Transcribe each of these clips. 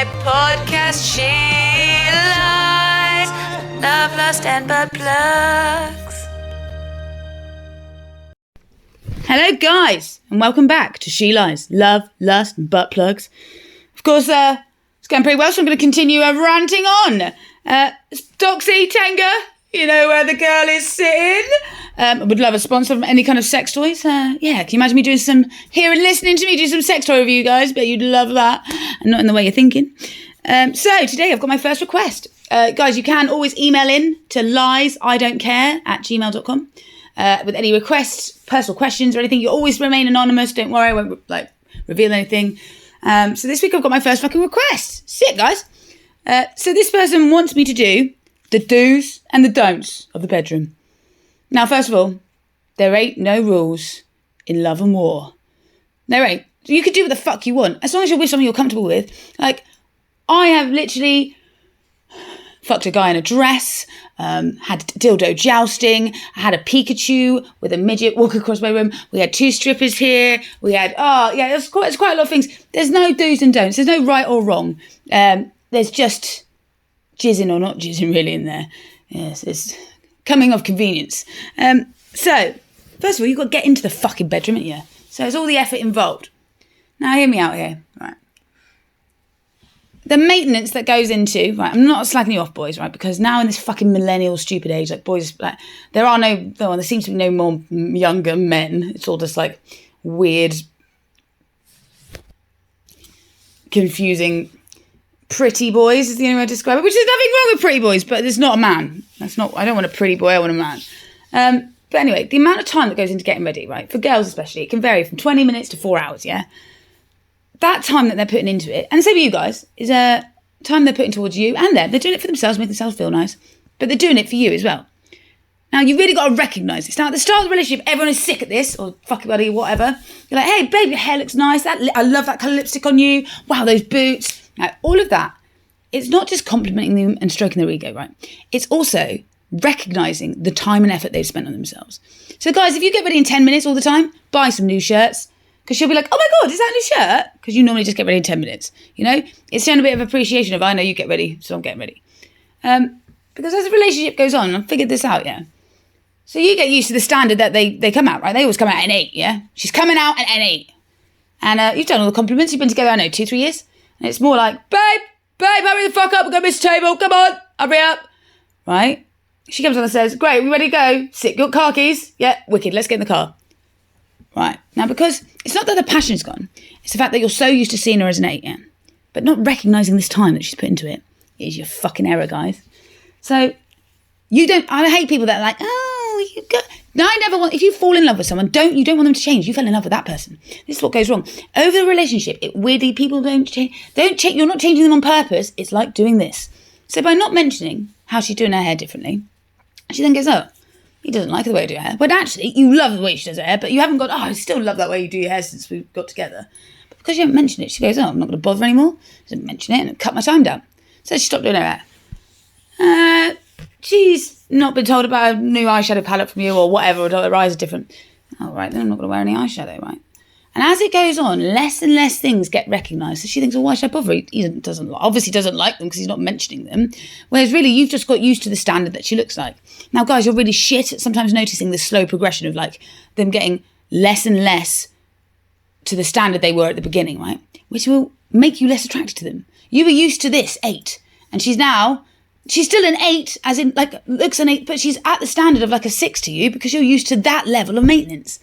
my podcast, She Lies, Love, Lust and Butt Plugs. Hello guys, and welcome back to She Lies, Love, Lust and Butt Plugs. Of course, it's going pretty well, so I'm going to continue ranting on. Doxy Tenga, you know where the girl is sitting. I would love a sponsor of any kind of sex toys. Can you imagine me doing some, here and listening to me do some sex toy review, guys? Bet you'd love that. And not in the way you're thinking. So today I've got my first request. Guys, you can always email in to liesidon'tcare@gmail.com with any requests, personal questions or anything. You always remain anonymous. Don't worry, I won't reveal anything. So this week I've got my first fucking request. Sick, guys. So this person wants me to do the do's and the don'ts of the bedroom. Now, first of all, there ain't no rules in love and war. There ain't. You can do what the fuck you want, as long as you're with someone you're comfortable with. Like, I have literally fucked a guy in a dress, had dildo jousting, I had a Pikachu with a midget walk across my room, we had 2 strippers here, we had, it's quite a lot of things. There's no do's and don'ts, there's no right or wrong. There's just jizzing or not jizzing really in there. Yes, it's coming of convenience. So, first of all, you've got to get into the fucking bedroom, haven't you? So there's all the effort involved. Now, hear me out here. Right. The maintenance that goes into, right, I'm not slagging you off, boys, right, because now in this fucking millennial stupid age, like, boys, like, there seems to be no more younger men. It's all just, like, weird, confusing pretty boys is the only way to describe it, which is nothing wrong with pretty boys, but it's not a man. I don't want a pretty boy, I want a man. But anyway, the amount of time that goes into getting ready, right, for girls especially, it can vary from 20 minutes to 4 hours, yeah? That time that they're putting into it, and the same with you guys, is a time they're putting towards you and them. They're doing it for themselves, making themselves feel nice, but they're doing it for you as well. Now, you've really got to recognise this. Now, at the start of the relationship, everyone is sick at this, or fuck buddy, whatever. You're like, hey, babe, your hair looks nice. I love that colour lipstick on you. Wow, those boots. Now, all of that, it's not just complimenting them and stroking their ego, right? It's also recognising the time and effort they've spent on themselves. So, guys, if you get ready in 10 minutes all the time, buy some new shirts, because she'll be like, oh my God, is that a new shirt? Because you normally just get ready in 10 minutes, you know? It's showing a bit of appreciation of, I know you get ready, so I'm getting ready. Because as the relationship goes on, I've figured this out, yeah? So you get used to the standard that they come out, right? They always come out at an 8, yeah? She's coming out at an 8. And you've done all the compliments. You've been together, 2-3 years. And it's more like, babe, hurry the fuck up. We're going to miss the table. Come on, hurry up. Right? She comes on and says, great, we ready to go? Sick, got car keys? Yeah, wicked, let's get in the car. Right. Now, because it's not that the passion's gone. It's the fact that you're so used to seeing her as an 8, yeah? But not recognising this time that she's put into it is your fucking error, guys. So, I hate people that are like, I never want, if you fall in love with someone, you don't want them to change. You fell in love with that person. This is what goes wrong. Over the relationship, weirdly, people don't change. You're not changing them on purpose. It's like doing this. So by not mentioning how she's doing her hair differently, she then goes, oh, he doesn't like the way I do her hair. But actually, you love the way she does her hair, but you haven't got, I still love that way you do your hair since we got together. But because you haven't mentioned it, she goes, oh, I'm not going to bother anymore. She doesn't mention it and cut my time down. So she stopped doing her hair. She's not been told about a new eyeshadow palette from you or whatever, or her eyes are different. Oh, right, then I'm not going to wear any eyeshadow, right? And as it goes on, less and less things get recognised. So she thinks, well, why should I bother? He obviously doesn't like them because he's not mentioning them. Whereas really, you've just got used to the standard that she looks like. Now, guys, you're really shit at sometimes noticing the slow progression of like them getting less and less to the standard they were at the beginning, right? Which will make you less attracted to them. You were used to this 8, and she's still an 8, as in, like, looks an 8, but she's at the standard of, like, a 6 to you because you're used to that level of maintenance.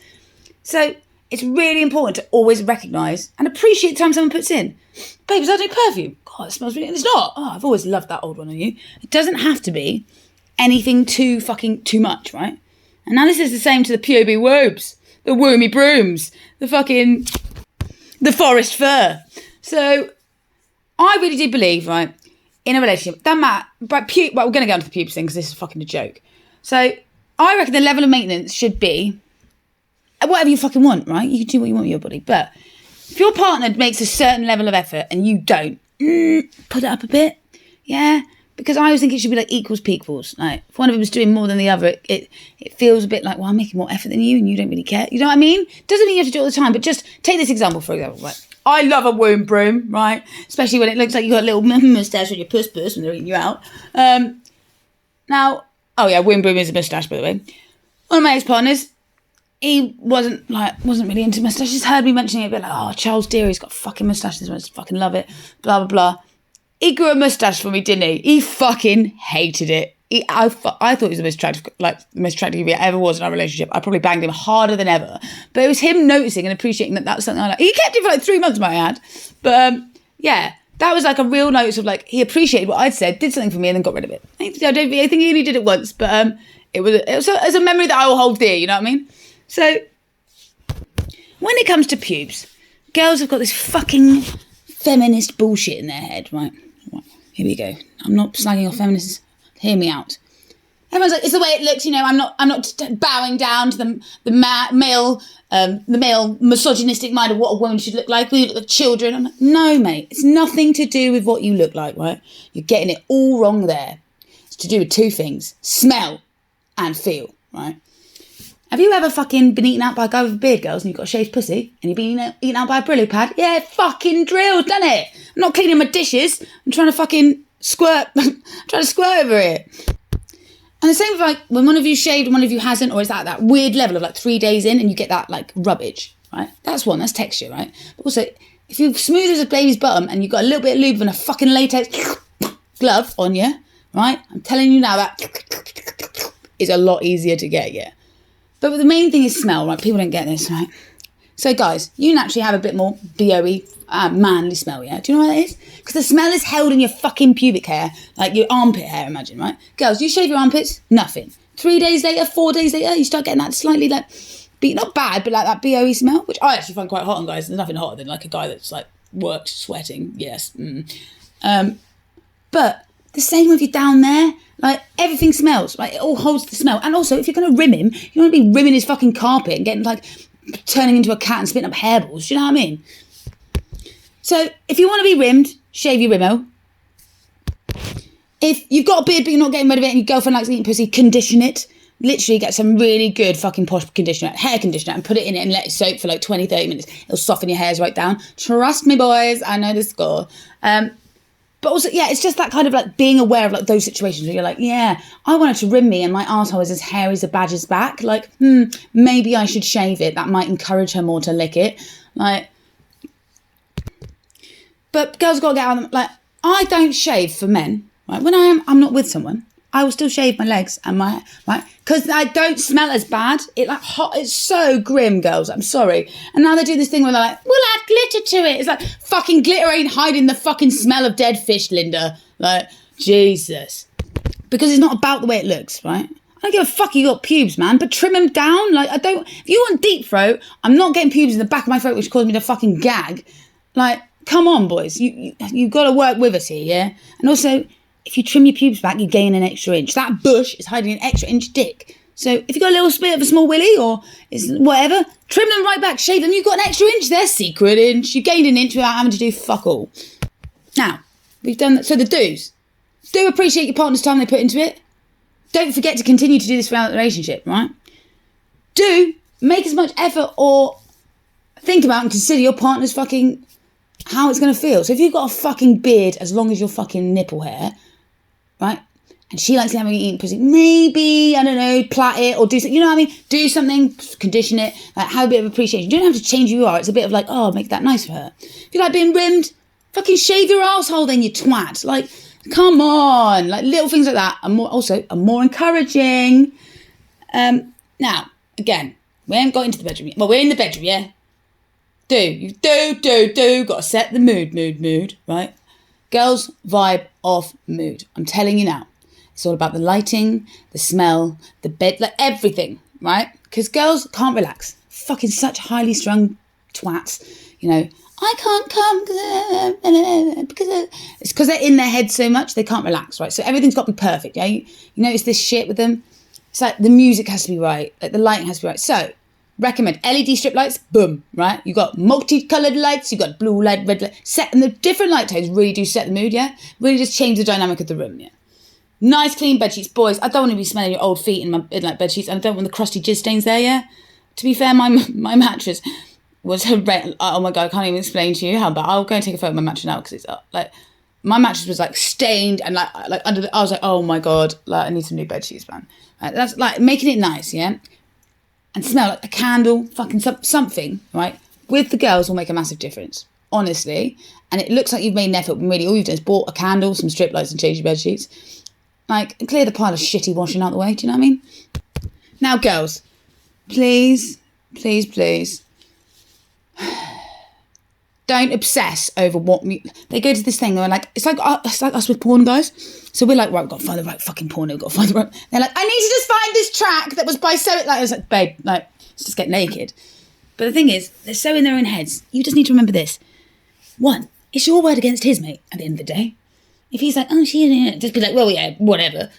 So it's really important to always recognise and appreciate the time someone puts in. Babe, is that new perfume? God, it smells really... It's not. Oh, I've always loved that old one on you. It doesn't have to be anything too much, right? And now this is the same to the POB woobs, the woomy brooms, the forest fur. So I really do believe, right, in a relationship, doesn't matter, but we're going to go on to the pubes thing because this is fucking a joke. So I reckon the level of maintenance should be whatever you fucking want, right? You can do what you want with your body. But if your partner makes a certain level of effort and you don't, put it up a bit, yeah? Because I always think it should be like equals pequals. Like if one of them is doing more than the other, it feels a bit like, well, I'm making more effort than you and you don't really care. You know what I mean? Doesn't mean you have to do it all the time, but just take this example, for example, right? I love a womb broom, right? Especially when it looks like you got a little moustache on your puss when they're eating you out. Now, oh yeah, womb broom is a moustache, by the way. One of my ex-partners, he wasn't really into moustaches. Heard me mentioning it, a bit like, oh, Charles Deary's got a fucking moustache. This one, I just fucking love it. Blah blah blah. He grew a moustache for me, didn't he? He fucking hated it. I thought he was the most attractive he ever was in our relationship. I probably banged him harder than ever. But it was him noticing and appreciating that was something I like. He kept it for like 3 months, might I add. But yeah, that was like a real notice of like, he appreciated what I'd said, did something for me, and then got rid of it. I think he only did it once, but it was a memory that I will hold dear, you know what I mean? So, when it comes to pubes, girls have got this fucking feminist bullshit in their head, right? Here we go. I'm not slagging off feminists. Hear me out. Everyone's like, it's the way it looks, you know. I'm not bowing down to the male misogynistic mind of what a woman should look like. We look like children. I'm like, no, mate. It's nothing to do with what you look like, right? You're getting it all wrong there. It's to do with 2 things: smell and feel, right? Have you ever fucking been eaten out by a guy with a beard, girls, and you've got a shaved pussy, and you've been eaten out by a Brillo pad? Yeah, fucking drilled, done it. I'm not cleaning my dishes. I'm trying to fucking squirt, trying to squirt over it. And the same with like when one of you shaved and one of you hasn't, or is that weird level of like 3 days in and you get that like rubbish, right? That's texture, right? But also, if you're smooth as a baby's bottom and you've got a little bit of lube and a fucking latex glove on you, right? I'm telling you now that is a lot easier to get, yeah. But the main thing is smell, right? People don't get this, right? So guys, you naturally have a bit more BOE, manly smell, yeah? Do you know what that is? Because the smell is held in your fucking pubic hair, like your armpit hair, imagine, right? Girls, you shave your armpits, nothing. 3 days later, 4 days later, you start getting that slightly like, not bad, but like that BOE smell, which I actually find quite hot on guys. There's nothing hotter than like a guy that's like worked sweating, yes. But the same with you down there. Like, everything smells, right? It all holds the smell. And also, if you're going to rim him, you want to be rimming his fucking carpet and getting, like, turning into a cat and spitting up hairballs. Do you know what I mean? So, if you want to be rimmed, shave your rimmo. If you've got a beard but you're not getting rid of it and your girlfriend likes eating pussy, condition it. Literally get some really good fucking posh conditioner, hair conditioner, and put it in it and let it soak for like 20, 30 minutes. It'll soften your hairs right down. Trust me, boys. I know the score. But also, yeah, it's just that kind of like being aware of like those situations where you're like, yeah, I wanted to rim me and my arsehole is as hairy as a badger's back. Like, maybe I should shave it. That might encourage her more to lick it. Like, but girls got to get out of them. Like, I don't shave for men, right? When I'm not with someone, I will still shave my legs and my, right? Because I don't smell as bad. It's so grim, girls. I'm sorry. And now they do this thing where they're like, we'll add glitter to it. It's like, fucking glitter ain't hiding the fucking smell of dead fish, Linda. Like, Jesus. Because it's not about the way it looks, right? I don't give a fuck you got pubes, man, but trim them down. Like, if you want deep throat, I'm not getting pubes in the back of my throat, which caused me to fucking gag. Like, come on, boys. You got to work with us here, yeah? And also, if you trim your pubes back, you gain an extra inch. That bush is hiding an extra inch dick. So if you've got a little bit of a small willy or whatever, trim them right back, shave them, you've got an extra inch there, secret inch. You gained an inch without having to do fuck all. Now, we've done that. So the do's. Do appreciate your partner's time they put into it. Don't forget to continue to do this throughout the relationship, right? Do make as much effort or think about and consider your partner's fucking how it's going to feel. So if you've got a fucking beard as long as your fucking nipple hair, right? And she likes having you eating pussy, maybe, I don't know, plait it or do something, you know what I mean? Do something, condition it, like have a bit of appreciation. You don't have to change who you are. It's a bit of like, oh, make that nice for her. If you like being rimmed, fucking shave your asshole then, you twat. Like, come on. Like, little things like that are more encouraging. Now, again, we haven't got into the bedroom yet. Well, we're in the bedroom, yeah? Do. Got to set the mood, right? Girls vibe off mood. I'm telling you now. It's all about the lighting, the smell, the bed, like everything, right? Because girls can't relax. Fucking such highly strung twats. You know, I can't come it's because they're in their head so much they can't relax, right? So everything's got to be perfect, yeah? You notice this shit with them? It's like the music has to be right, like the lighting has to be right. So, recommend LED strip lights, boom, right? You got multicolored lights, you got blue light, red light, and the different light tones really do set the mood, yeah? Really just change the dynamic of the room, yeah? Nice clean bed sheets, boys. I don't want to be smelling your old feet in like bed sheets, and I don't want the crusty jizz stains there, yeah? To be fair, my mattress, was horrendous. Oh my God, I can't even explain to you how bad. I'll go and take a photo of my mattress now because it's like, my mattress was like stained and like under the, I was like, oh my God, like I need some new bed sheets, man. That's like making it nice, yeah? And smell like a candle, fucking something, right? With the girls will make a massive difference, honestly. And it looks like you've made an effort, when really all you've done is bought a candle, some strip lights and changed your bed sheets. Like, clear the pile of shitty washing out the way, do you know what I mean? Now, girls, please, please, please, don't obsess over what they go to this thing. They're like, it's like us with porn, guys. So we're like, right, we've got to find the right fucking porno. We've got to find the right. They're like, I need to just find this track that was by so. Like, I was like, babe, like, let's just get naked. But the thing is, they're so in their own heads. You just need to remember this. One, it's your word against his, mate. At the end of the day, if he's like, oh, she didn't, just be like, well, yeah, whatever.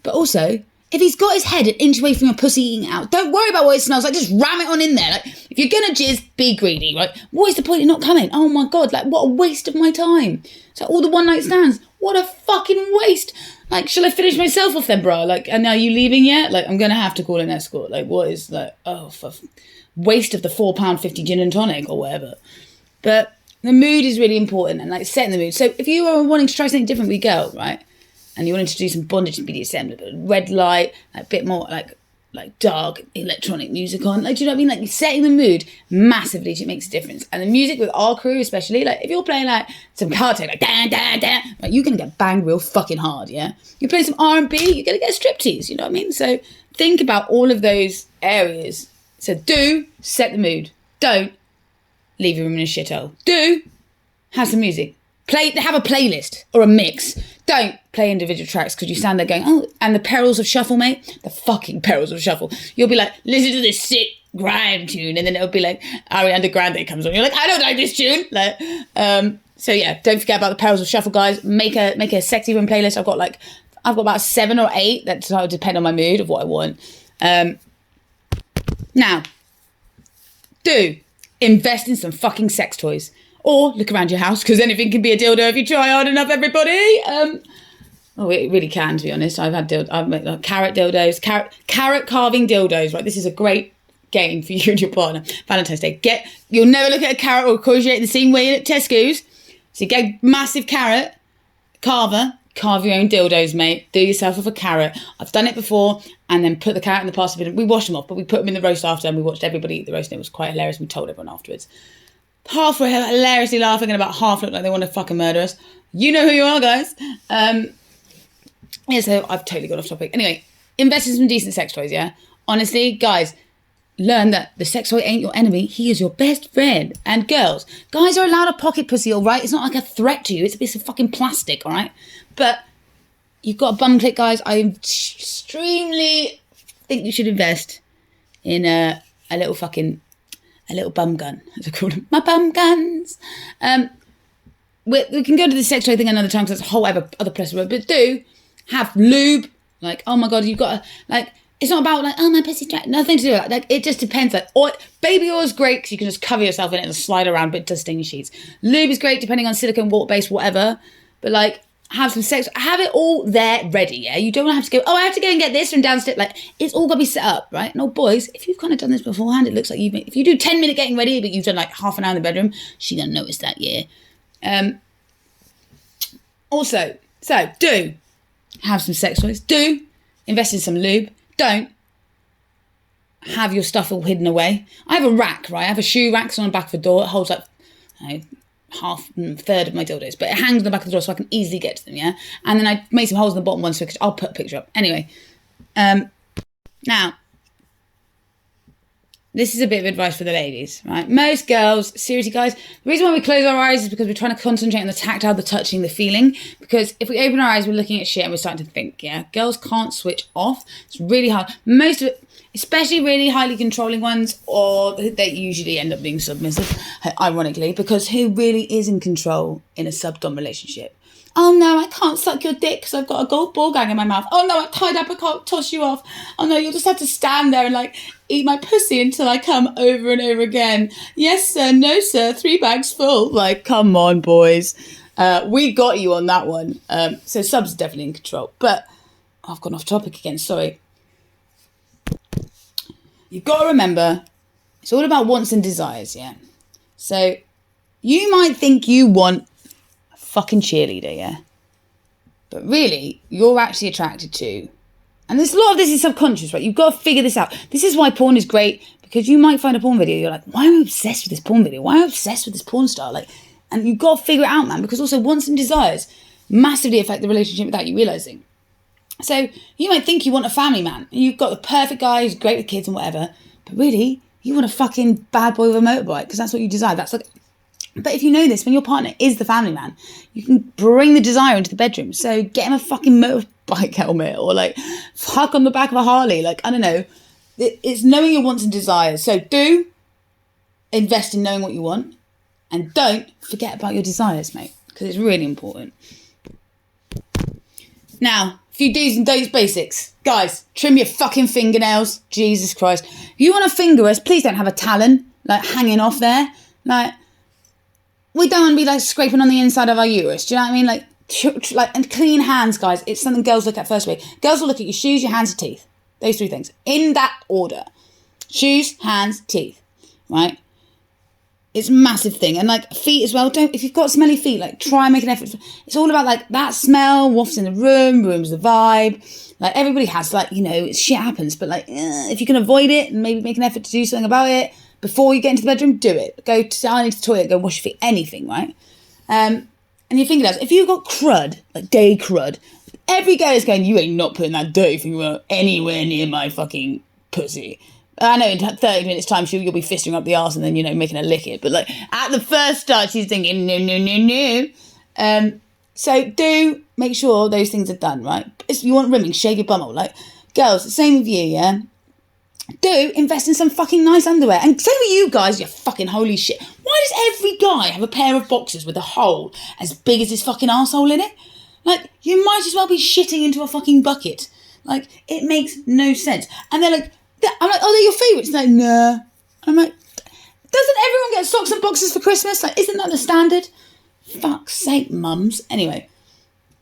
But also, if he's got his head an inch away from your pussy eating out, don't worry about what it smells like, just ram it on in there. Like, if you're gonna jizz, be greedy, right? What is the point of not coming? Oh my God, like, what a waste of my time. So all the one night stands, what a fucking waste. Like, shall I finish myself off then, bro? Like, and are you leaving yet? Like, I'm gonna have to call an escort. Like, what is, like, oh, for waste of the £4.50 gin and tonic or whatever. But the mood is really important, and like setting the mood. So if you are wanting to try something different with a girl, right? And you wanted to do some bondage and BDSM, red light, like a bit more like dark electronic music on, like, do you know what I mean? Like, setting the mood massively, it makes a difference. And the music with our crew, especially, like if you're playing like some cartoon, like da da da, like, you're gonna get banged real fucking hard, yeah. You're playing some R&B, you're gonna get a striptease, you know what I mean? So think about all of those areas. So do set the mood. Don't leave your room in a shithole. Do have some music. Have a playlist or a mix. Don't play individual tracks because you stand there going, oh, and the perils of shuffle, mate. The fucking perils of shuffle. You'll be like, listen to this sick grime tune, and then it'll be like Ariana Grande comes on. You're like, I don't like this tune. Like, so yeah, don't forget about the perils of shuffle, guys. Make a sexy room playlist. I've got about 7 or 8 that depend on my mood of what I want. Now, do invest in some fucking sex toys. Or look around your house, because anything can be a dildo if you try hard enough, everybody. It really can, to be honest. I've made like carrot dildos, carrot carving dildos, right? This is a great game for you and your partner. Valentine's Day. You'll never look at a carrot or courgette the same way at Tesco's. So you get a massive carrot, carve your own dildos, mate. Do yourself with a carrot. I've done it before, and then put the carrot in the pasta bin. We washed them off, but we put them in the roast after, and we watched everybody eat the roast, and it was quite hilarious. We told everyone afterwards. Half were hilariously laughing, and about half looked like they want to fucking murder us. You know who you are, guys. Yeah, so I've totally got off topic. Anyway, invest in some decent sex toys, yeah? Honestly, guys, learn that the sex toy ain't your enemy. He is your best friend. And girls, guys are allowed a pocket pussy, all right? It's not like a threat to you. It's a piece of fucking plastic, all right? But you've got a bum click, guys. I extremely think you should invest in a little bum gun, as I call them. My bum guns. We can go to the sex toy thing another time because that's a whole other place. But do have lube. Like, oh my God, you've got to, like, it's not about like, oh, my pussy's dry. Nothing to do with that. Like, it just depends. Like, baby oil is great because you can just cover yourself in it and slide around, but it does sting your sheets. Lube is great depending on silicone, water-based, whatever. But like, have some sex, have it all there ready, yeah? You don't have to go, oh, I have to go and get this from downstairs. Like, it's all got to be set up, right? No, boys, if you've kind of done this beforehand, it looks like if you do 10-minute getting ready, but you've done like half an hour in the bedroom, she gonna notice that, yeah? Also, so do have some sex toys. Do invest in some lube. Don't have your stuff all hidden away. I have a rack, right? I have a shoe rack on the back of the door. It holds like, third of my dildos, but it hangs on the back of the door so I can easily get to them, yeah? And then I made some holes in the bottom one, so I'll put a picture up. Anyway, now, this is a bit of advice for the ladies, right? Most girls, seriously guys, the reason why we close our eyes is because we're trying to concentrate on the tactile, the touching, the feeling, because if we open our eyes, we're looking at shit and we're starting to think, yeah? Girls can't switch off. It's really hard. Most of it, especially really highly controlling ones, or they usually end up being submissive, ironically, because who really is in control in a sub-dom relationship? Oh no, I can't suck your dick because I've got a gold ball gag in my mouth. Oh no, I'm tied up, I can't toss you off. Oh no, you'll just have to stand there and like eat my pussy until I come over and over again. Yes sir, no sir, 3 bags full. Like, come on boys. We got you on that one. So subs are definitely in control. But I've gone off topic again, sorry. You've got to remember, it's all about wants and desires, yeah? So you might think you want a fucking cheerleader, yeah? But really, you're actually attracted to, and there's a lot of this is subconscious, right? You've got to figure this out. This is why porn is great, because you might find a porn video, you're like, why am I obsessed with this porn video? Why am I obsessed with this porn star? Like, and you've got to figure it out, man, because also wants and desires massively affect the relationship without you realising. So you might think you want a family man, and you've got the perfect guy who's great with kids and whatever, but really, you want a fucking bad boy with a motorbike, because that's what you desire. That's like, but if you know this, when your partner is the family man, you can bring the desire into the bedroom. So get him a fucking motorbike helmet, or like fuck on the back of a Harley. Like, I don't know. It's knowing your wants and desires. So do invest in knowing what you want, and don't forget about your desires, mate, because it's really important. Now, a few do's and don'ts basics. Guys, trim your fucking fingernails. Jesus Christ. If you want to finger us, please don't have a talon, like, hanging off there. Like, we don't want to be, like, scraping on the inside of our uterus. Do you know what I mean? Like, and clean hands, guys. It's something girls look at first way. Girls will look at your shoes, your hands, your teeth. Those three things. In that order. Shoes, hands, teeth. Right? It's a massive thing. And, like, feet as well. If you've got smelly feet, like, try and make an effort. It's all about, like, that smell, wafts in the room's the vibe. Like, everybody has, like, you know, shit happens. But, like, if you can avoid it and maybe make an effort to do something about it before you get into the bedroom, do it. Go to the toilet, go wash your feet, anything, right? And your fingernails. If you've got crud, like day crud, every girl is going, you ain't not putting that dirty fingernail anywhere near my fucking pussy. I know in 30 minutes time you'll be fisting up the arse and then, you know, making her lick it. But like at the first start, she's thinking, no. So do make sure those things are done, right? If you want rimming, shave your bumhole. Like, girls, the same with you, yeah? Do invest in some fucking nice underwear. And same with you guys, you fucking holy shit. Why does every guy have a pair of boxers with a hole as big as his fucking arsehole in it? Like, you might as well be shitting into a fucking bucket. Like, it makes no sense. And they're like, I'm like, oh, they're your favourites? Like, nah. I'm like, doesn't everyone get socks and boxers for Christmas? Like, isn't that the standard? Fuck's sake, mums. Anyway.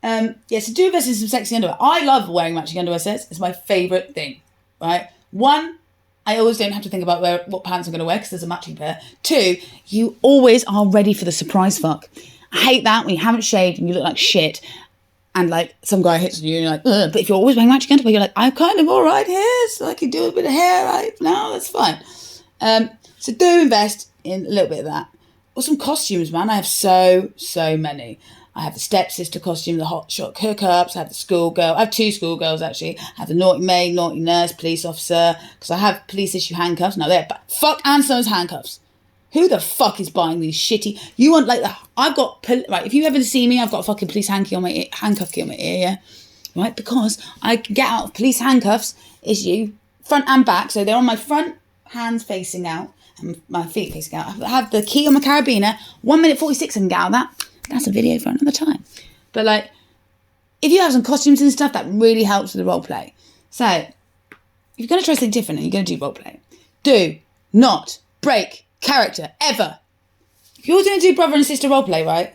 So do invest in some sexy underwear. I love wearing matching underwear sets. It's my favourite thing, right? One, I always don't have to think about what pants I'm going to wear because there's a matching pair. Two, you always are ready for the surprise fuck. I hate that when you haven't shaved and you look like shit and like some guy hits you and you're like, ugh. But if you're always wearing matching underwear, you're like, I'm kind of all right here, so I can do a bit of hair right now, that's fine. So do invest in a little bit of that. Or some costumes, man. I have so many. I have the stepsister costume, the hot shot hookups, I have the schoolgirl. I have two schoolgirls, actually. I have the naughty maid, naughty nurse, police officer, because I have police issue handcuffs. Now, they're fuck Anson's handcuffs. Who the fuck is buying these shitty... You want, like, I've got... Right, if you ever see me, I've got a fucking police handcuff key on my ear, yeah? Right, because I can get out of police handcuffs issue, front and back, so they're on my front, hands facing out, and my feet facing out. I have the key on my carabiner, 1 minute 46 I can get out of that. That's a video for another time. But like, if you have some costumes and stuff, that really helps with the role play. So, if you're going to try something different and you're going to do role play, do not break character, ever. If you're going to do brother and sister role play, right?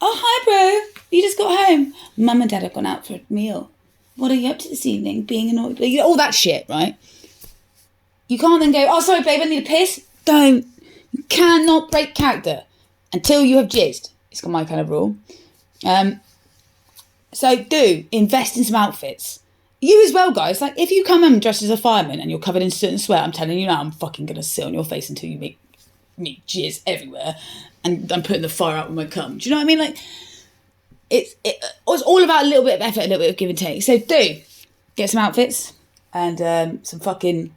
Oh, hi, bro. You just got home. Mum and dad have gone out for a meal. What are you up to this evening? Being annoyed. All that shit, right? You can't then go, oh, sorry, babe, I need a piss. Don't. You cannot break character until you have jizzed. It's got my kind of rule. So do invest in some outfits. You as well, guys. Like, if you come home dressed as a fireman and you're covered in soot and sweat, I'm telling you now, I'm fucking going to sit on your face until you make me jizz everywhere. And I'm putting the fire out with my cum. Do you know what I mean? Like, it's all about a little bit of effort, a little bit of give and take. So do get some outfits and some fucking...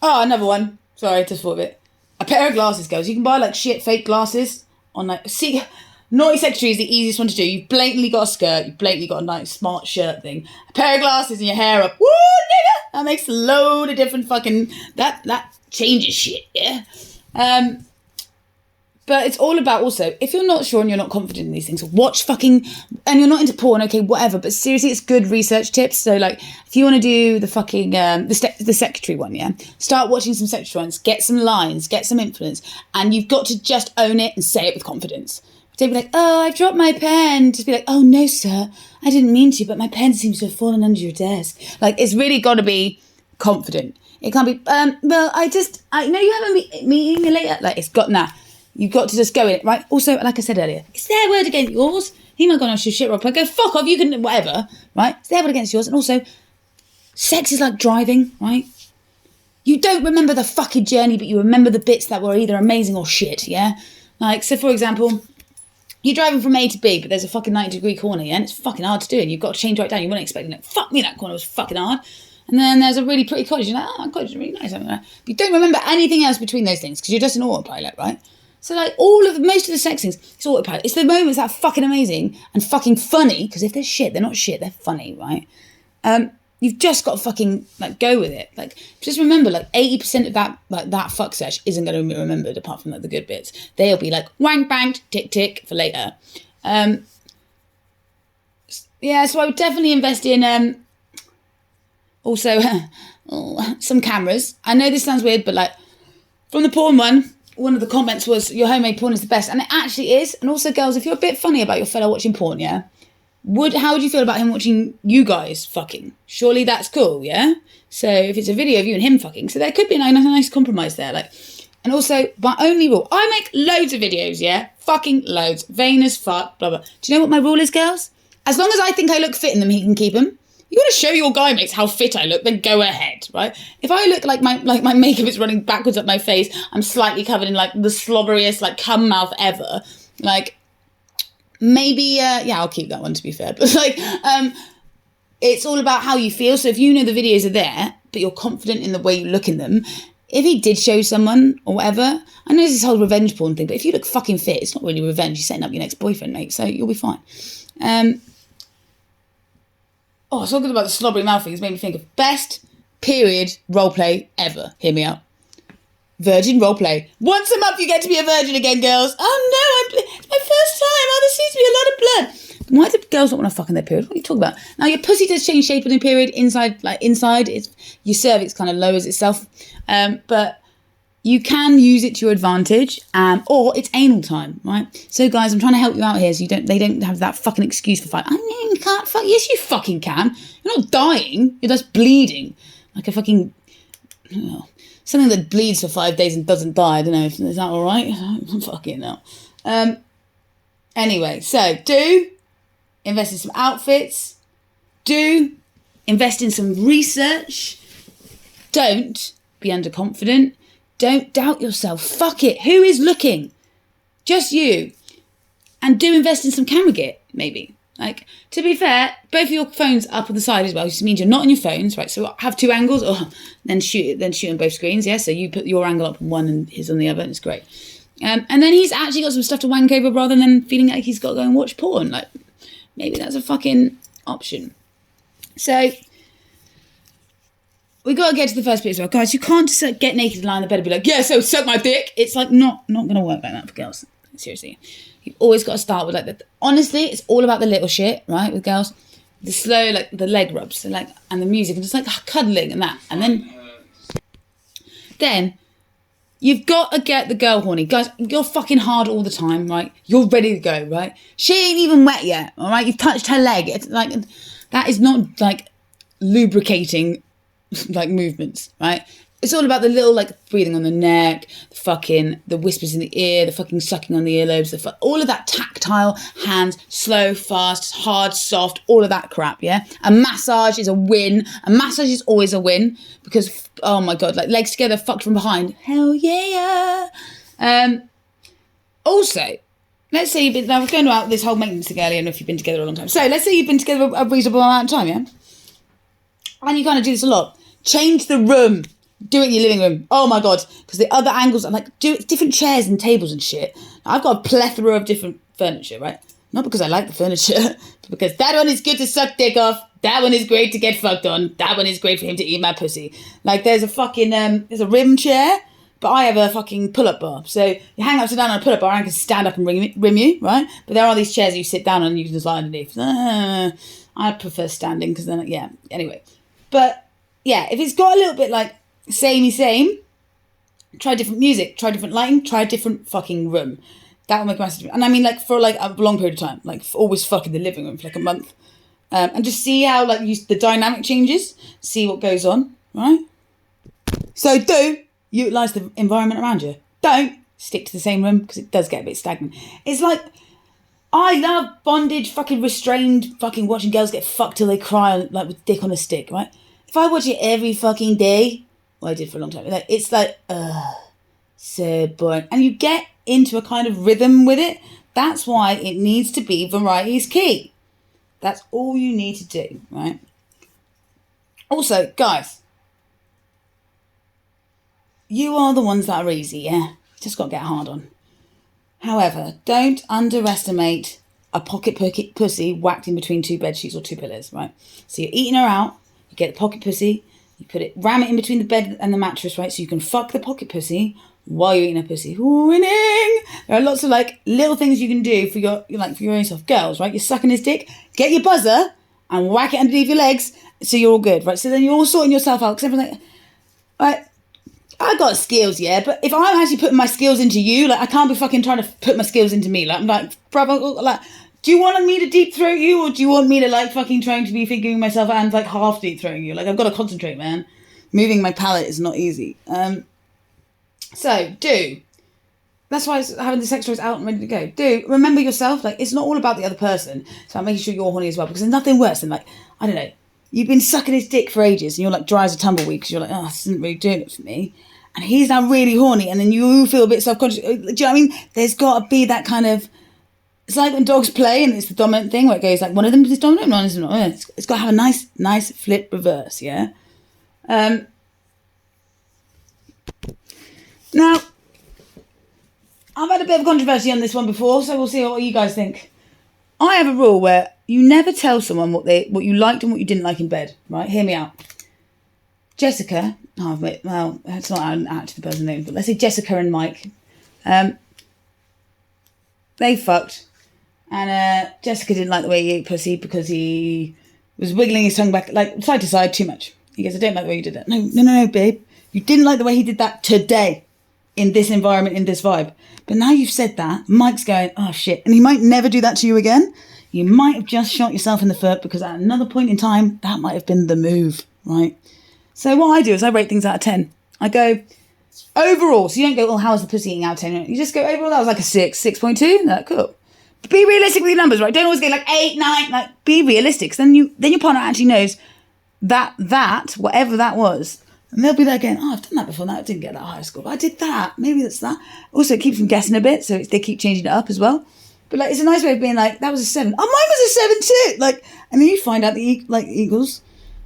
Oh, another one. Sorry, just thought of it. A pair of glasses, girls. You can buy like shit fake glasses on like... See, naughty secretary is the easiest one to do. You've blatantly got a skirt. You've blatantly got a nice smart shirt thing. A pair of glasses and your hair up. Woo, nigga! That makes a load of different fucking... That changes shit, yeah? But it's all about also, if you're not sure and you're not confident in these things, watch fucking... And you're not into porn, okay, whatever. But seriously, it's good research tips. So, like, if you want to do the fucking... the secretary one, yeah? Start watching some secretary ones. Get some lines. Get some influence. And you've got to just own it and say it with confidence. Don't be like, oh, I've dropped my pen. Just be like, oh, no, sir. I didn't mean to, but my pen seems to have fallen under your desk. Like, it's really got to be confident. It can't be, well, I know you have a meeting later. Like, it's got, nah. You've got to just go in it, right? Also, like I said earlier, it's their word against yours. He might go on shit rock, go, fuck off, you can, whatever, right? It's their word against yours. And also, sex is like driving, right? You don't remember the fucking journey, but you remember the bits that were either amazing or shit, yeah? Like, so for example, you're driving from A to B, but there's a fucking 90-degree corner, yeah? And it's fucking hard to do, and you've got to change right down. You weren't expecting it. Fuck me, that corner was fucking hard. And then there's a really pretty cottage. You're like, oh, cottage is really nice. But you don't remember anything else between those things, because you're just an autopilot, right? So, like, most of the sex things, it's autopilot. It's the moments that are fucking amazing and fucking funny, because if they're shit, they're not shit, they're funny, right? You've just got to fucking, like, go with it. Like, just remember, like, 80% of that, like, that fuck sesh isn't going to be remembered apart from, like, the good bits. They'll be, like, wank banged, tick, tick, for later. Yeah, so I would definitely invest in, also, some cameras. I know this sounds weird, but, like, from the porn one of the comments was, your homemade porn is the best. And it actually is. And also, girls, if you're a bit funny about your fellow watching porn, yeah? How would you feel about him watching you guys fucking? Surely that's cool, yeah? So if it's a video of you and him fucking, so there could be a nice compromise there. Like, and also, my only rule, I make loads of videos, yeah? Fucking loads. Vain as fuck, blah, blah. Do you know what my rule is, girls? As long as I think I look fit in them, he can keep them. You want to show your guy mates how fit I look, then go ahead, right? If I look like my makeup is running backwards up my face, I'm slightly covered in, like, the slobberiest, like, cum mouth ever, like, maybe, yeah, I'll keep that one, to be fair. But, like, it's all about how you feel. So if you know the videos are there, but you're confident in the way you look in them, if he did show someone or whatever, I know there's this whole revenge porn thing, but if you look fucking fit, it's not really revenge. You're setting up your next boyfriend, mate, so you'll be fine. Oh, talking about the slobbery mouth thing has made me think of best period roleplay ever. Hear me out. Virgin roleplay. Once a month you get to be a virgin again, girls. Oh no, it's my first time. Oh, there seems to be a lot of blood. Why do girls not want to fuck in their period? What are you talking about? Now, your pussy does change shape in the period. Inside, it's your cervix kind of lowers itself. But you can use it to your advantage, or it's anal time, right? So, guys, I'm trying to help you out here so they don't have that fucking excuse for fight. I mean, you can't fuck. Yes, you fucking can. You're not dying. You're just bleeding. Like a fucking... Oh, something that bleeds for 5 days and doesn't die. I don't know. Is that all right? Fucking hell. Anyway, so invest in some outfits. Invest in some research. Don't be underconfident. Don't doubt yourself. Fuck it. Who is looking? Just you. And invest in some camera gear, maybe. Like, to be fair, both of your phones up on the side as well, which means you're not on your phones, right? So have two angles, or then shoot on both screens, yeah? So you put your angle up on one and his on the other, and it's great. And then he's actually got some stuff to wank over rather than feeling like he's got to go and watch porn. Like, maybe that's a fucking option. So... we got to get to the first bit as well. Guys, you can't just like, get naked and lie in the bed and be like, yeah, so suck my dick. It's like not going to work like that for girls. Seriously. You've always got to start with like honestly, it's all about the little shit, right? With girls. The slow, like the leg rubs and the music and just like cuddling and that. And then you've got to get the girl horny. Guys, you're fucking hard all the time, right? You're ready to go, right? She ain't even wet yet, all right? You've touched her leg. It's like, that is not like lubricating like movements, right? It's all about the little like breathing on the neck, the whispers in the ear, the fucking sucking on the earlobes, all of that tactile, hands, slow, fast, hard, soft, all of that crap, yeah? A massage is a win. A massage is always a win because, oh my God, like legs together, fucked from behind. Hell yeah. Also, let's say you've been, now we're going about this whole maintenance thing earlier, and if you've been together a long time. So let's say you've been together a reasonable amount of time, yeah? And you kind of do this a lot. Change the room. Do it in your living room. Oh my God. Because the other angles are like, do it, different chairs and tables and shit. Now, I've got a plethora of different furniture, right? Not because I like the furniture, but because that one is good to suck dick off. That one is great to get fucked on. That one is great for him to eat my pussy. Like there's a fucking, there's a rim chair, but I have a fucking pull-up bar. So you hang upside down on a pull-up bar and I can stand up and rim you, right? But there are these chairs you sit down on and you can just lie underneath. I prefer standing because then, yeah, anyway. But yeah, if it's got a little bit like same, try different music, try different lighting, try a different fucking room. That will make a massive difference. And I mean like for like a long period of time, like always fucking the living room for like a month. And just see how like the dynamic changes, see what goes on, right? So do utilise the environment around you. Don't stick to the same room because it does get a bit stagnant. It's like, I love bondage, fucking restrained, fucking watching girls get fucked till they cry, like with dick on a stick, right? If I watch it every fucking day, well, I did for a long time, like, it's like, so boring. And you get into a kind of rhythm with it. That's why it needs to be variety is key. That's all you need to do, right? Also, guys, you are the ones that are easy, yeah? Just got to get hard on. However, don't underestimate a pocket pussy whacked in between two bed sheets or two pillows, right? So you're eating her out, you get the pocket pussy, you ram it in between the bed and the mattress, right? So you can fuck the pocket pussy while you're eating a pussy. Winning! There are lots of like little things you can do for your own self. Girls, right? You're sucking his dick, get your buzzer and whack it underneath your legs so you're all good, right? So then you're all sorting yourself out because everyone's like, right, I got skills, yeah, but if I'm actually putting my skills into you, like I can't be fucking trying to put my skills into me. Like I'm like, brother, like, do you want me to deep throat you, or do you want me to like fucking trying to be figuring myself out and like half deep throating you? Like I've got to concentrate, man. Moving my palate is not easy. So do. That's why it's having the sex toys out and ready to go. Do remember yourself. Like it's not all about the other person. So I'm making sure you're horny as well, because there's nothing worse than like, I don't know, you've been sucking his dick for ages and you're like dry as a tumbleweed because you're like, oh, this isn't really doing it for me. And he's now really horny, and then you feel a bit self-conscious. Do you know what I mean? There's got to be that kind of... It's like when dogs play, and it's the dominant thing, where it goes like, one of them is dominant, one is not. It's got to have a nice flip reverse, yeah? Now, I've had a bit of controversy on this one before, so we'll see what you guys think. I have a rule where you never tell someone what you liked and what you didn't like in bed, right? Hear me out. Jessica, well, that's not actually the person's name, but let's say Jessica and Mike. They fucked, and Jessica didn't like the way he ate pussy because he was wiggling his tongue back, like side to side, too much. He goes, I don't like the way you did that. No, babe. You didn't like the way he did that today, in this environment, in this vibe. But now you've said that, Mike's going, oh shit, and he might never do that to you again. You might have just shot yourself in the foot because at another point in time, that might have been the move, right? So what I do is I rate things out of 10. I go overall. So you don't go, oh, how was the pussy eating out of 10? You just go overall. That was like a 6, 6.2. No, cool. But be realistic with your numbers, right? Don't always go like 8, 9. Like be realistic. So then your partner actually knows that whatever that was, and they'll be there going, oh, I've done that before. I didn't get that high score, but I did that. Maybe that's that. Also, it keeps them guessing a bit, so they keep changing it up as well. But like, it's a nice way of being like, that was a 7. Oh, mine was a 7 too. Like, and then you find out that equals.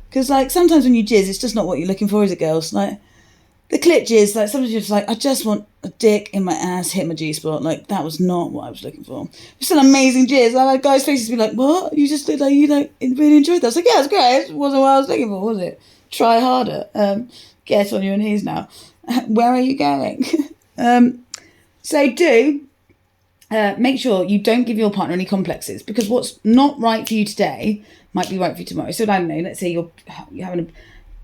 Because, like, sometimes when you jizz, it's just not what you're looking for, is it, girls? Like, the clit jizz, like, sometimes you're just like, I just want a dick in my ass, hit my G-spot. Like, that was not what I was looking for. It's an amazing jizz. I had guys' faces be like, what? You just look like you, like, really enjoyed that. I was like, yeah, it's great. It wasn't what I was looking for, was it? Try harder. Get on your knees now. Where are you going? So make sure you don't give your partner any complexes, because what's not right for you today might be right for you tomorrow. So I don't know, let's say you're having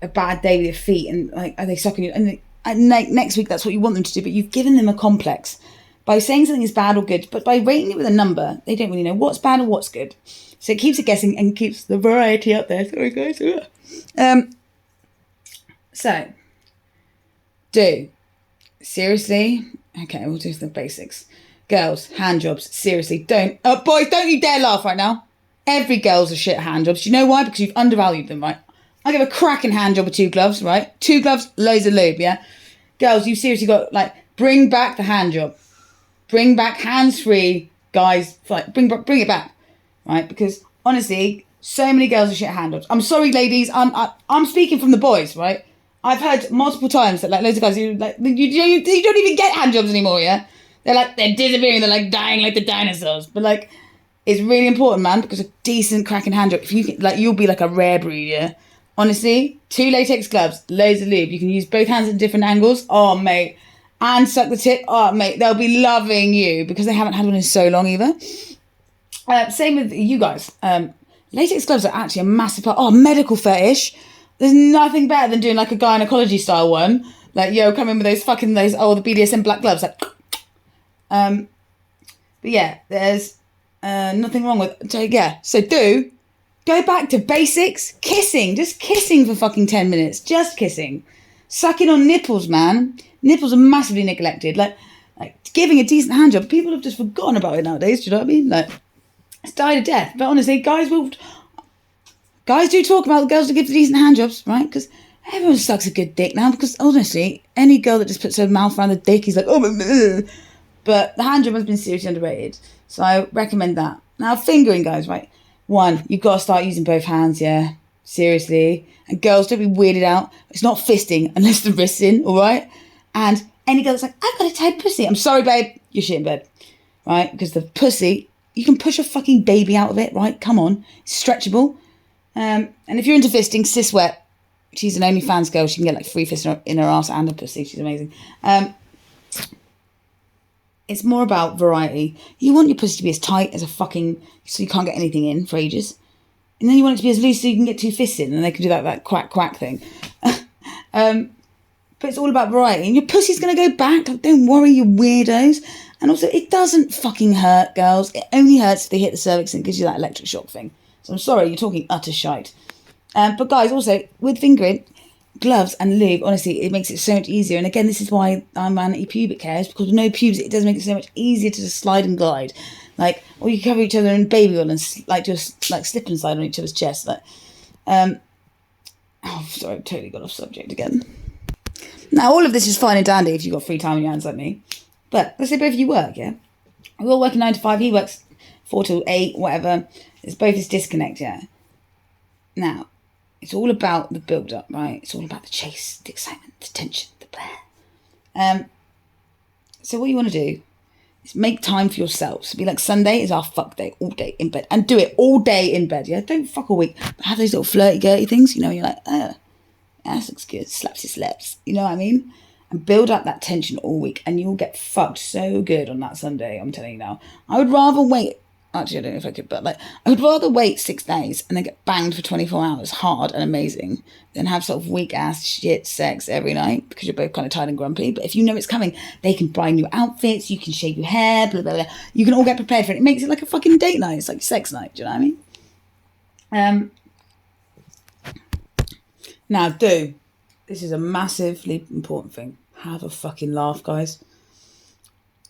a bad day with your feet, and like, are they sucking you? And next week that's what you want them to do, but you've given them a complex by saying something is bad or good. But by rating it with a number, they don't really know what's bad or what's good. So it keeps it guessing and keeps the variety up there. Sorry guys. So seriously, okay, we'll do the basics. Girls, hand jobs, seriously, don't. Boys, don't you dare laugh right now. Every girl's a shit at hand jobs. Do you know why? Because you've undervalued them, right? I give a cracking hand job with 2 gloves, right? 2 gloves, loads of lube, yeah? Girls, you've seriously got, like, bring back the hand job. Bring back hands-free, guys. Like, bring it back, right? Because, honestly, so many girls are shit at hand jobs. I'm sorry, ladies. I'm speaking from the boys, right? I've heard multiple times that, like, loads of guys, you don't even get hand jobs anymore, yeah? They're disappearing. They're like dying like the dinosaurs. But like, it's really important, man, because a decent cracking hand job, if you can, like, you'll be like a rare breed, yeah? Honestly, 2 latex gloves, loads of lube. You can use both hands at different angles. Oh, mate. And suck the tip. Oh, mate, they'll be loving you because they haven't had one in so long either. Same with you guys. Latex gloves are actually a massive part. Oh, medical fetish. There's nothing better than doing like a gynecology style one. Like, yo, come in with the BDSM black gloves. Like, but yeah, there's nothing wrong with, yeah, so go back to basics. Kissing, just kissing for fucking 10 minutes, just kissing. Sucking on nipples, man. Nipples are massively neglected. Like giving a decent hand job. People have just forgotten about it nowadays. Do you know what I mean? Like, it's died a death. But honestly, guys do talk about the girls that give the decent hand jobs, right? Because everyone sucks a good dick now. Because honestly, any girl that just puts her mouth around the dick is like, oh, but the hand job has been seriously underrated. So I recommend that. Now, fingering, guys, right? 1, you've got to start using both hands, yeah. Seriously. And girls, don't be weirded out. It's not fisting unless the wrist's in, all right? And any girl that's like, I've got a tight pussy. I'm sorry, babe. You're shit in bed, right? Because the pussy, you can push a fucking baby out of it, right? Come on. It's stretchable. And if you're into fisting, Sis Wet, she's an OnlyFans girl. She can get like 3 fists in her ass and her pussy. She's amazing. It's more about variety. You want your pussy to be as tight as a fucking, so you can't get anything in for ages. And then you want it to be as loose so you can get 2 fists in, and they can do that quack quack thing. But it's all about variety. And your pussy's going to go back. Like, don't worry, you weirdos. And also, it doesn't fucking hurt, girls. It only hurts if they hit the cervix and it gives you that electric shock thing. So I'm sorry, you're talking utter shite. But guys, also, with fingering, gloves and lube, honestly, it makes it so much easier. And again, this is why I'm anti-pubic care, is because with no pubes, it does make it so much easier to just slide and glide. Like, or you cover each other in baby oil and just slip and slide on each other's chest. Like, oh, sorry, I've totally got off subject again. Now, all of this is fine and dandy if you've got free time on your hands like me. But let's say both of you work, yeah? We all work 9 to 5. He works 4 to 8, whatever. It's both his disconnect, yeah? Now, it's all about the build-up, right? It's all about the chase, the excitement, the tension, the blare. So what you want to do is make time for yourselves. Be like, Sunday is our fuck day, all day in bed. And do it all day in bed, yeah? Don't fuck a week. But have those little flirty-girty things, you know, you're like, oh, that looks good. Slaps his lips. You know what I mean? And build up that tension all week. And you'll get fucked so good on that Sunday, I'm telling you now. I would rather wait. Actually, I don't know if I could, but like, I would rather wait 6 days and then get banged for 24 hours, hard and amazing, than have sort of weak ass shit sex every night because you're both kind of tired and grumpy. But if you know it's coming, they can buy new outfits, you can shave your hair, blah, blah, blah. You can all get prepared for it. It makes it like a fucking date night. It's like sex night. Do you know what I mean? Now, this is a massively important thing. Have a fucking laugh, guys.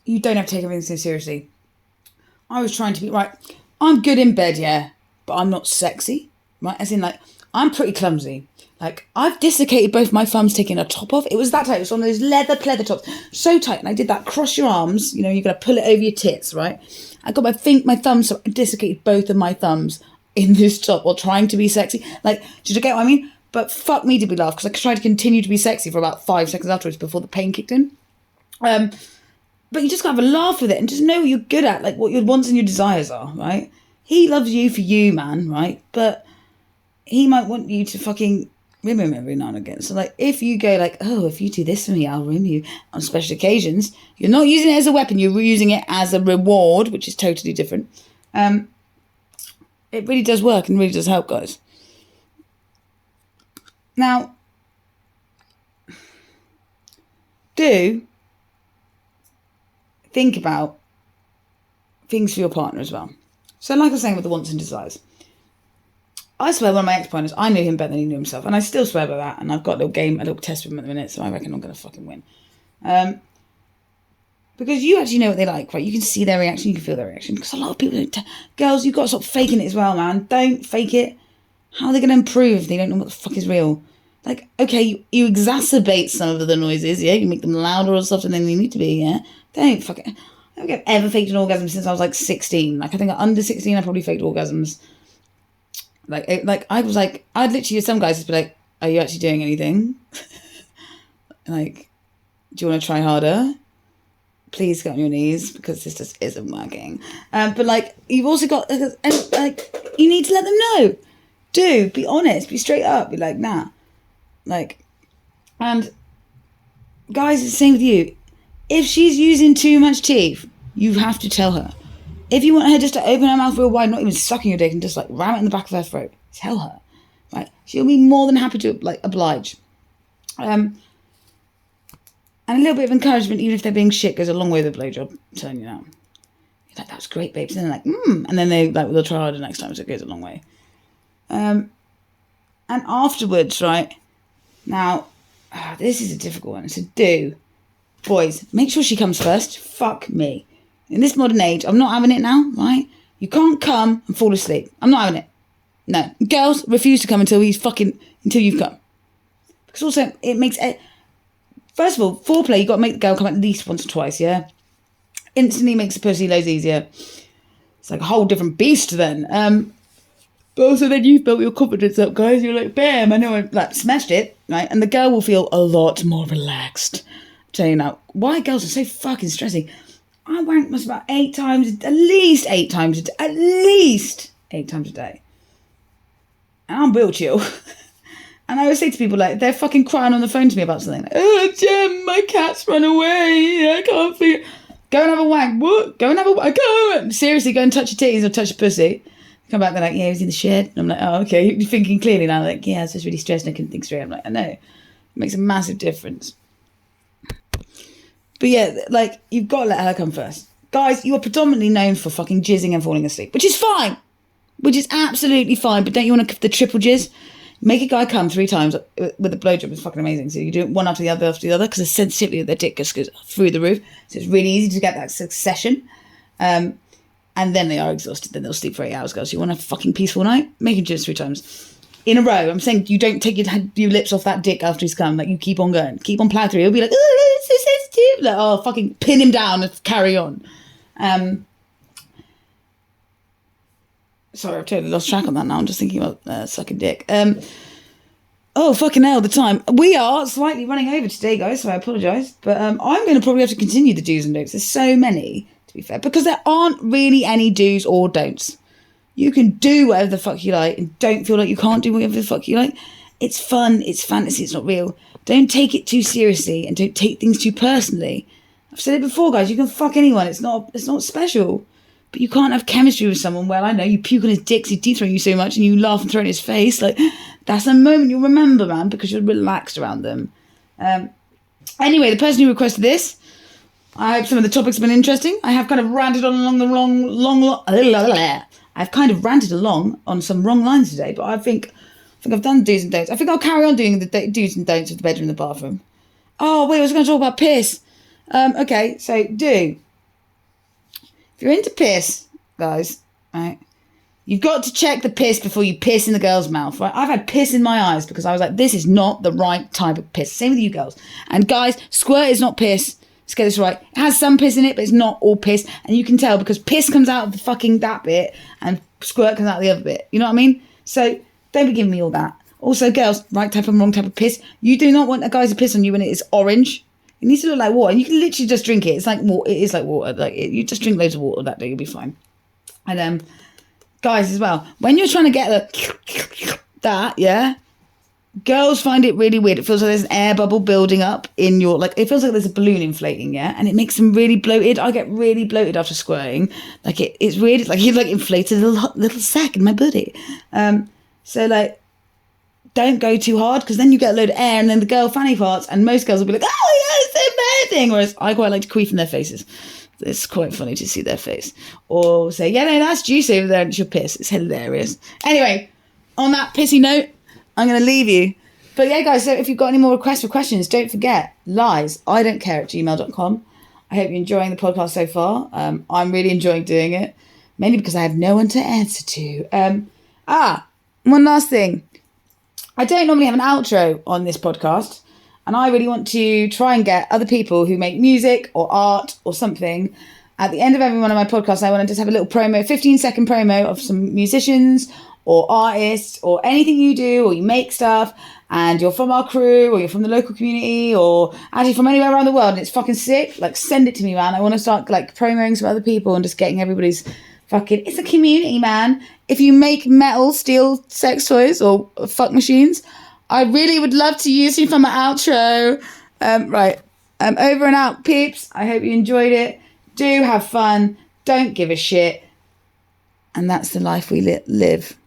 You don't have to take everything so seriously. I was trying to be, right, I'm good in bed, yeah, but I'm not sexy, right? As in, like, I'm pretty clumsy. Like, I've dislocated both my thumbs taking a top off. It was that tight. It was one of those leather pleather tops. So tight. And I did that cross your arms. You know, you're going to pull it over your tits, right? I got my thumbs, so I dislocated both of my thumbs in this top while trying to be sexy. Like, did you get what I mean? But fuck me to be laughed, because I tried to continue to be sexy for about 5 seconds afterwards before the pain kicked in. But you just gotta have a laugh with it and just know what you're good at, like what your wants and your desires are, right? He loves you for you, man, right? But he might want you to fucking rim him every now and again. So, like, if you go like, oh, if you do this for me, I'll rim you on special occasions, you're not using it as a weapon, you're using it as a reward, which is totally different. It really does work and really does help, guys. Now, think about things for your partner as well. So like I was saying with the wants and desires, I swear one of my ex-partners, I knew him better than he knew himself, and I still swear by that, and I've got a little test with him at the minute, so I reckon I'm going to fucking win. Because you actually know what they like, right? You can see their reaction, you can feel their reaction, because a lot of people don't, girls, you've got to stop faking it as well, man. Don't fake it. How are they going to improve if they don't know what the fuck is real? Like, okay, you exacerbate some of the noises, yeah? You make them louder or softer than they need to be, yeah? Don't fucking... I don't think I've ever faked an orgasm since I was like 16. Like, I think under 16, I probably faked orgasms. I'd literally, some guys just be like, are you actually doing anything? Like, do you want to try harder? Please get on your knees, because this just isn't working. But like, you've also got, like, you need to let them know. Be honest, be straight up, be like, nah. Like, and guys, it's the same with you. If she's using too much teeth, you have to tell her. If you want her just to open her mouth real wide, not even sucking your dick, and just like ram it in the back of her throat, tell her. Right? She'll be more than happy to like oblige. And a little bit of encouragement, even if they're being shit, goes a long way with a blowjob. I'm telling you now. You're like, that was great, babes. And they're like, and then they'll try harder next time, so it goes a long way. And afterwards, right? Now, this is a difficult one. So boys, make sure she comes first. Fuck me. In this modern age, I'm not having it now, right? You can't come and fall asleep. I'm not having it. No. Girls, refuse to come until you've come. Because also, it makes it... First of all, foreplay, you've got to make the girl come at least once or twice, yeah? Instantly makes the pussy loads easier. It's like a whole different beast then. But also then you've built your confidence up, guys. You're like, bam, I know I smashed it, right? And the girl will feel a lot more relaxed. I'm telling you now, why girls are so fucking stressing. I wank must about 8 times, at least 8 times a day. At least 8 times a day. And I'm real chill. And I always say to people, like, they're fucking crying on the phone to me about something. Like, oh, Jem, my cat's run away. I can't figure... Go and have a wank. What? Go and have a wank. Go. Seriously, go and touch your titties or touch your pussy. Come back, they're like, yeah, he was in the shed. And I'm like, oh, okay. You're thinking clearly now. Like, yeah, I was just really stressed and I couldn't think straight. I'm like, I know. It makes a massive difference. But yeah, like, you've got to let her come first. Guys, you are predominantly known for fucking jizzing and falling asleep, which is fine. Which is absolutely fine. But don't you want to the triple jizz? Make a guy come 3 times with a blowjob. It's fucking amazing. So you do it one after the other because the sensitivity of their dick just goes through the roof. So it's really easy to get that succession. And then they are exhausted. Then they'll sleep for 8 hours, girls. So you want to have a fucking peaceful night? Make him jizz 3 times in a row. I'm saying you don't take your lips off that dick after he's come. Like, you keep on going. Keep on plowing through. He'll be like, oh, it's so sensitive. Like, oh, fucking pin him down and carry on. Sorry, I've totally lost track on that now. I'm just thinking about sucking dick. Oh, fucking hell, the time. We are slightly running over today, guys, so I apologise. But I'm going to probably have to continue the do's and don'ts. There's so many, to be fair, because there aren't really any do's or don'ts. You can do whatever the fuck you like and don't feel like you can't do whatever the fuck you like. It's fun, it's fantasy, it's not real. Don't take it too seriously and don't take things too personally. I've said it before, guys, you can fuck anyone. It's not special. But you can't have chemistry with someone. Well, I know, you puke on his dick, he's deep throwing you so much and you laugh and throw in his face. Like, that's a moment you'll remember, man, because you're relaxed around them. Anyway, the person who requested this, I hope some of the topics have been interesting. I have kind of ranted on I've kind of ranted along on some wrong lines today, but I think I've done do's and don'ts. I think I'll carry on doing the do's and don'ts of the bedroom and the bathroom. Oh, wait, I was going to talk about piss. Okay, so do. If you're into piss, guys, right, you've got to check the piss before you piss in the girl's mouth, right? I've had piss in my eyes because I was like, this is not the right type of piss. Same with you girls. And guys, squirt is not piss. Let's get this right. It has some piss in it, but it's not all piss. And you can tell because piss comes out of the fucking that bit and squirt comes out of the other bit. You know what I mean? So don't be giving me all that. Also, girls, right type and wrong type of piss. You do not want a guy to piss on you when it is orange. It needs to look like water. And you can literally just drink it. It's like water. It is like water. Like you just drink loads of water that day, you'll be fine. And guys as well, when you're trying to get that, yeah, girls find it really weird. It feels like there's an air bubble building up in your, like, it feels like there's a balloon inflating, yeah, and it makes them really bloated. I get really bloated after squirting. Like it's weird. It's like you've like inflated a little sack in my booty. So like, don't go too hard because then you get a load of air and then the girl fanny farts and most girls will be like, oh yeah, it's so amazing. Whereas I quite like to queef in their faces. It's quite funny to see their face. Or say, yeah, no, that's juicy over there and it's your piss. It's hilarious. Anyway, on that pissy note, I'm going to leave you. But yeah, guys, so if you've got any more requests or questions, don't forget, lies.idon'tcare@gmail.com. I hope you're enjoying the podcast so far. I'm really enjoying doing it, mainly because I have no one to answer to. One last thing. I don't normally have an outro on this podcast, and I really want to try and get other people who make music or art or something. At the end of every one of my podcasts, I want to just have a little promo, 15-second promo of some musicians or artists or anything you do or you make stuff and you're from our crew or you're from the local community or actually from anywhere around the world and it's fucking sick. Like, send it to me, man. I want to start like promoting some other people and just getting everybody's fucking... It's a community, man. If you make metal, steel sex toys or fuck machines, I really would love to use you for my outro. Right. Over and out, peeps. I hope you enjoyed it. Do have fun. Don't give a shit. And that's the life we live.